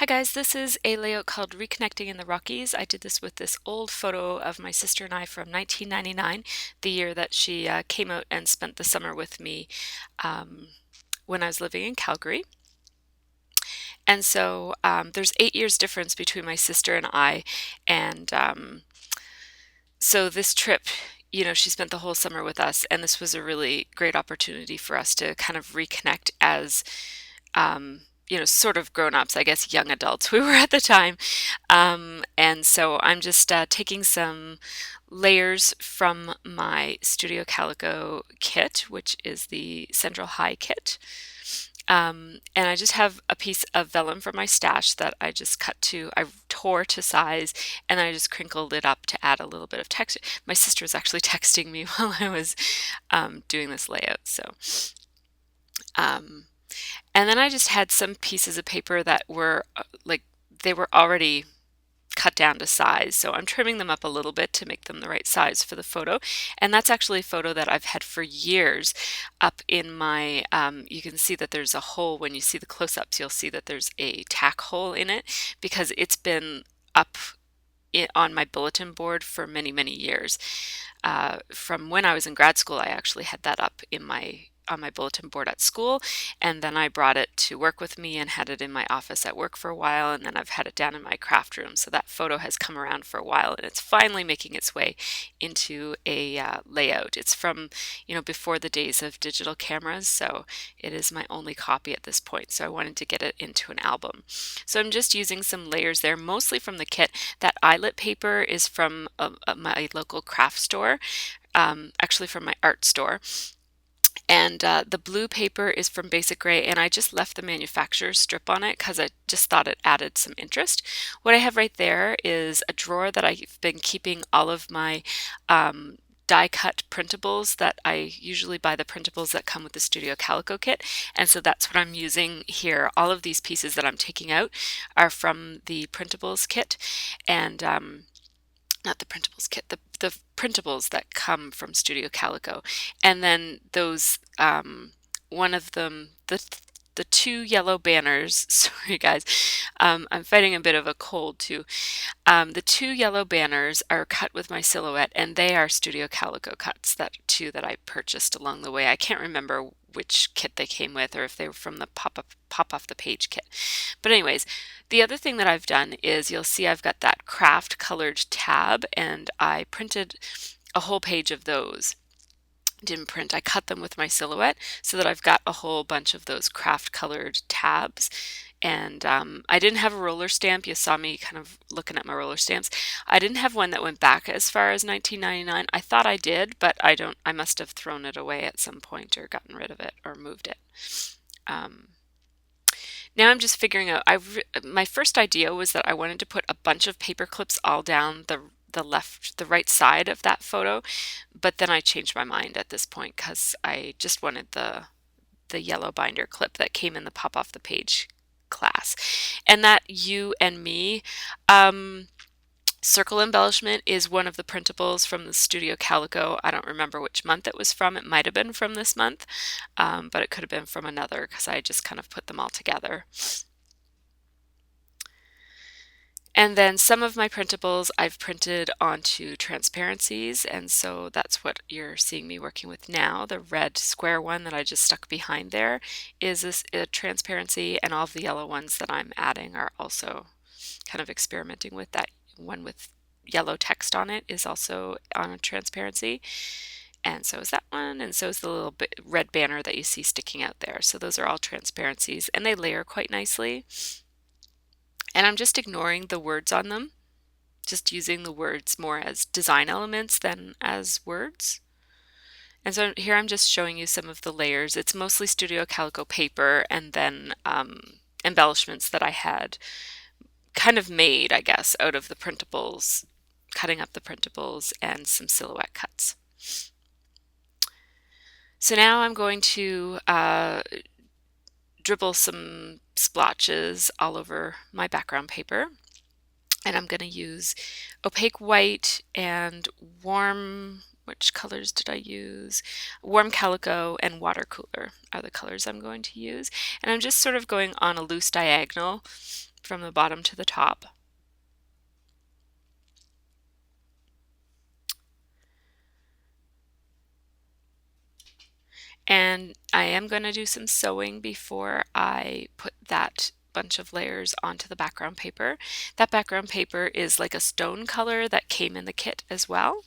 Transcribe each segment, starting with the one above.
Hi guys, this is a layout called Reconnecting in the Rockies. I did this with this old photo of my sister and I from 1999, the year that she came out and spent the summer with me um, when I was living in Calgary. And so there's 8 years difference between my sister and I. And so this trip, she spent the whole summer with us, and this was a really great opportunity for us to kind of reconnect as sort of grown-ups, I guess young adults we were at the time. And so I'm just taking some layers from my Studio Calico kit, which is the Central High kit. And I just have a piece of vellum from my stash that I tore to size, and then I just crinkled it up to add a little bit of text. My sister was actually texting me while I was doing this layout. Um, and then I just had some pieces of paper that were they were already cut down to size. So I'm trimming them up a little bit to make them the right size for the photo. And that's actually a photo that I've had for years up in my, you can see that there's a hole. When you see the close-ups, you'll see that there's a tack hole in it because it's been up on my bulletin board for many, many years. From when I was in grad school, I actually had that up on my bulletin board at school, and then I brought it to work with me and had it in my office at work for a while, and then I've had it down in my craft room. So that photo has come around for a while, and it's finally making its way into a layout. It's from, before the days of digital cameras, so it is my only copy at this point. So I wanted to get it into an album. So I'm just using some layers there, mostly from the kit. That eyelet paper is from my local craft store, actually from my art store. And the blue paper is from Basic Gray, and I just left the manufacturer's strip on it because I just thought it added some interest. What I have right there is a drawer that I've been keeping all of my die cut printables that I usually buy, the printables that come with the Studio Calico kit, and so that's what I'm using here. All of these pieces that I'm taking out are from the printables kit, and not the printables kit, the printables that come from Studio Calico. And then those, one of them, the two yellow banners, sorry guys, I'm fighting a bit of a cold too. The two yellow banners are cut with my silhouette, and they are Studio Calico cuts, that two that I purchased along the way. I can't remember which kit they came with or if they were from the pop off the page kit. But anyways, the other thing that I've done is you'll see I've got that craft colored tab, and I printed a whole page of those. Didn't print, I cut them with my silhouette so that I've got a whole bunch of those craft colored tabs. And I didn't have a roller stamp. You saw me kind of looking at my roller stamps. I didn't have one that went back as far as 1999. I thought I did, but I don't. I must have thrown it away at some point or gotten rid of it or moved it. Um, Now I'm just figuring out, my first idea was that I wanted to put a bunch of paper clips all down the right side of that photo, but then I changed my mind at this point because I just wanted the yellow binder clip that came in the pop off the page class. And that you and me circle embellishment is one of the printables from the Studio Calico. I don't remember which month it was from. It might have been from this month, but it could have been from another because I just kind of put them all together. And then some of my printables I've printed onto transparencies, and so that's what you're seeing me working with now. The red square one that I just stuck behind there is a transparency, and all of the yellow ones that I'm adding are also kind of experimenting with. That one with yellow text on it is also on a transparency, and so is that one, and so is the little red banner that you see sticking out there. So those are all transparencies, and they layer quite nicely. And I'm just ignoring the words on them, just using the words more as design elements than as words. And so here I'm just showing you some of the layers. It's mostly Studio Calico paper and then embellishments that I had kind of made, I guess, out of the printables, cutting up the printables and some silhouette cuts. So now I'm going to dribble some splotches all over my background paper. And I'm going to use opaque white and warm, which colors did I use? Warm Calico and water cooler are the colors I'm going to use. And I'm just sort of going on a loose diagonal from the bottom to the top. And I am going to do some sewing before I put that bunch of layers onto the background paper. That background paper is like a stone color that came in the kit as well.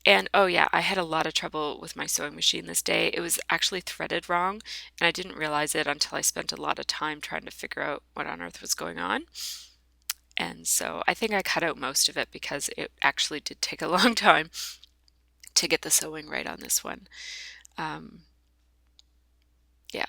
And oh yeah, I had a lot of trouble with my sewing machine this day. It was actually threaded wrong, and I didn't realize it until I spent a lot of time trying to figure out what on earth was going on. And so I think I cut out most of it because it actually did take a long time to get the sewing right on this one. Yeah.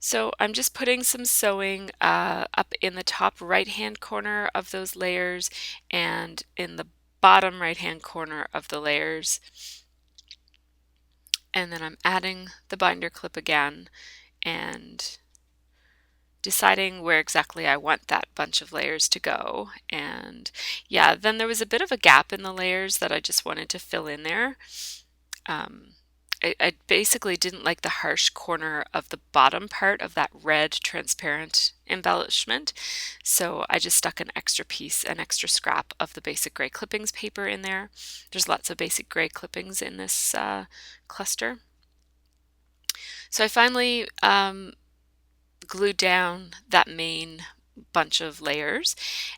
So I'm just putting some sewing up in the top right hand corner of those layers and in the bottom right hand corner of the layers. And then I'm adding the binder clip again and deciding where exactly I want that bunch of layers to go. And yeah, then there was a bit of a gap in the layers that I just wanted to fill in there. I basically didn't like the harsh corner of the bottom part of that red transparent embellishment, so I just stuck an extra piece, an extra scrap of the basic gray clippings paper in there. There's lots of basic gray clippings in this cluster. So I finally glued down that main bunch of layers,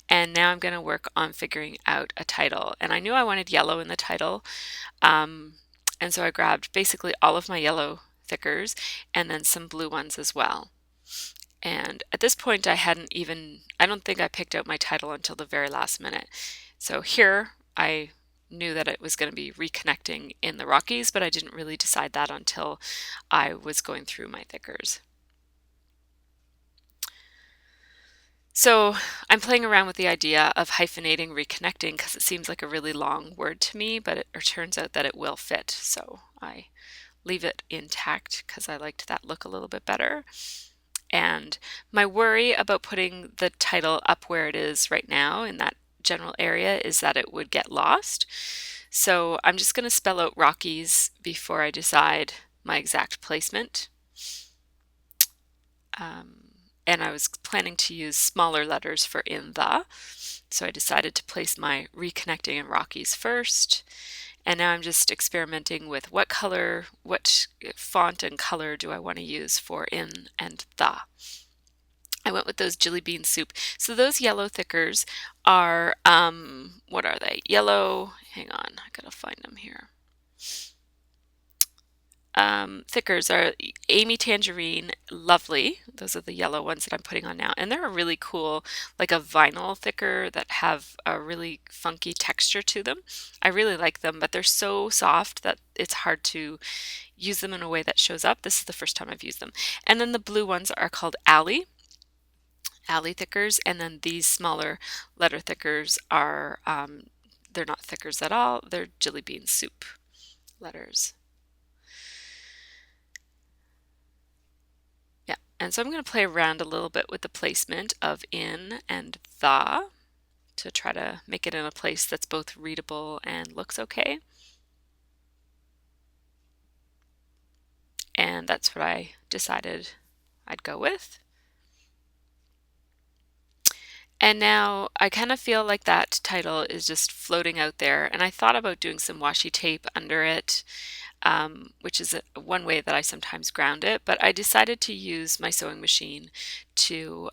and now I'm going to work on figuring out a title. And I knew I wanted yellow in the title, and so I grabbed basically all of my yellow thickers and then some blue ones as well. And at this point I don't think I picked out my title until the very last minute. So here I knew that it was going to be Reconnecting in the Rockies, but I didn't really decide that until I was going through my thickers. So I'm playing around with the idea of hyphenating Reconnecting because it seems like a really long word to me, but it turns out that it will fit. So I leave it intact because I liked that look a little bit better. And my worry about putting the title up where it is right now in that general area is that it would get lost. So I'm just going to spell out Rockies before I decide my exact placement. And I was planning to use smaller letters for in the, so I decided to place my Reconnecting in Rockies first. And now I'm just experimenting with what color, what font and color do I want to use for in and the. I went with those Jelly Bean Soup. So those yellow thickers are, what are they? Yellow, hang on, I gotta find them here. Thickers are Amy Tangerine, Lovely. Those are the yellow ones that I'm putting on now. And they're a really cool, like a vinyl thicker that have a really funky texture to them. I really like them, but they're so soft that it's hard to use them in a way that shows up. This is the first time I've used them. And then the blue ones are called Alley thickers. And then these smaller letter thickers are, they're not thickers at all. They're Jelly Bean Soup letters. And so I'm going to play around a little bit with the placement of in and the to try to make it in a place that's both readable and looks okay. And that's what I decided I'd go with. And now I kind of feel like that title is just floating out there, and I thought about doing some washi tape under it, which is one way that I sometimes ground it, but I decided to use my sewing machine to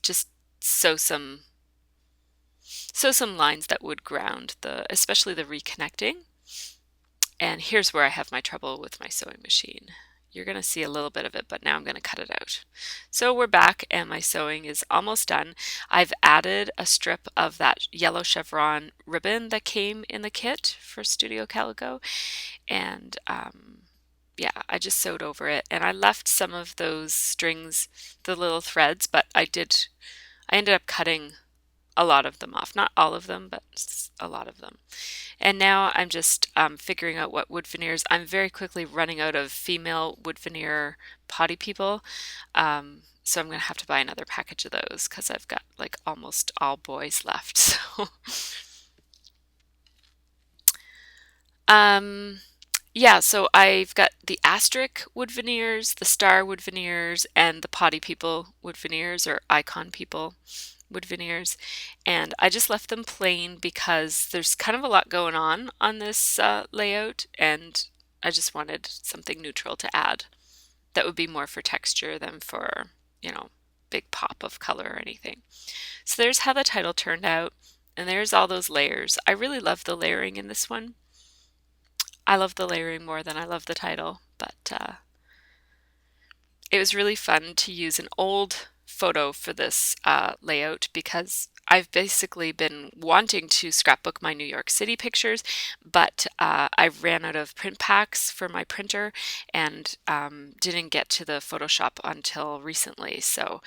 just sew some lines that would ground especially the Reconnecting. And here's where I have my trouble with my sewing machine. You're going to see a little bit of it, but now I'm going to cut it out. So we're back and my sewing is almost done. I've added a strip of that yellow chevron ribbon that came in the kit for Studio Calico. And yeah, I just sewed over it. And I left some of those strings, the little threads, but I ended up cutting a lot of them off. Not all of them, but a lot of them. And now I'm just figuring out what wood veneers. I'm very quickly running out of female wood veneer potty people. So I'm going to have to buy another package of those because I've got like almost all boys left. So Um, yeah, so I've got the asterisk wood veneers, the star wood veneers, and the potty people wood veneers or icon people wood veneers. And I just left them plain because there's kind of a lot going on this layout, and I just wanted something neutral to add that would be more for texture than for, you know, big pop of color or anything. So there's how the title turned out, and there's all those layers. I really love the layering in this one. I love the layering more than I love the title, but it was really fun to use an old photo for this layout because I've basically been wanting to scrapbook my New York City pictures, but I ran out of print packs for my printer and didn't get to the Photoshop until recently. So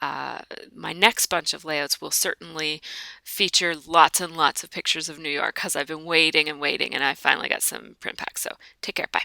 uh, my next bunch of layouts will certainly feature lots and lots of pictures of New York because I've been waiting and waiting and I finally got some print packs. So take care. Bye.